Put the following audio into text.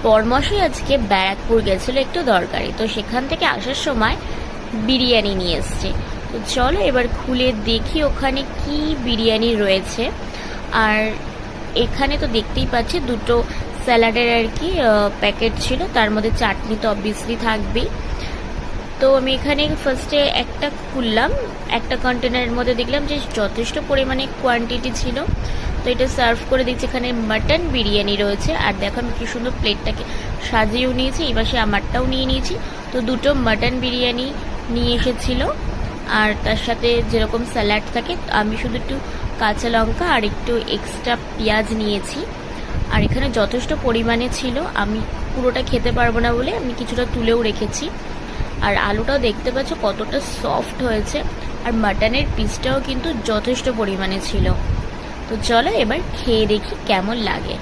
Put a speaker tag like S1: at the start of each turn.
S1: বরমশাই আজকে ব্যারাকপুর গেছিল একটু দরকারি, তো সেখান থেকে আসার সময় বিরিয়ানি নিয়ে এসছে। তো চলো এবার খুলে দেখি ওখানে কি বিরিয়ানি রয়েছে। আর এখানে তো দেখতেই পাচ্ছি দুটো স্যালাডের আর কি প্যাকেট ছিল, তার মধ্যে চাটনি তো অবভিয়াসলি থাকবেই। তো আমি এখানে ফার্স্টে একটা খুললাম, একটা কন্টেনারের মধ্যে দেখলাম যে যথেষ্ট পরিমাণে কোয়ান্টিটি ছিল। তো এটা সার্ভ করে দেখছি এখানে মাটন বিরিয়ানি রয়েছে। আর দেখো আমি কি সুন্দর প্লেটটাকে সাজিয়েও নিয়েছি, এবার সে আমারটাও নিয়ে নিয়েছি। তো দুটো মাটন বিরিয়ানি নিয়ে এসেছিল, আর তার সাথে যেরকম স্যালাড থাকে, আমি শুধু একটু কাঁচা লঙ্কা আর একটু এক্সট্রা পেঁয়াজ নিয়েছি। আর এখানে যথেষ্ট পরিমাণে ছিল, আমি পুরোটা খেতে পারবো না বলে আমি কিছুটা তুলেও রেখেছি। আর আলুটাও দেখতে পাচ্ছ কতটা সফট হয়েছে, আর মাটনের পিসটাও কিন্তু যথেষ্ট পরিমাণে ছিল। তো চলো এবার খেয়ে দেখি কেমন লাগে।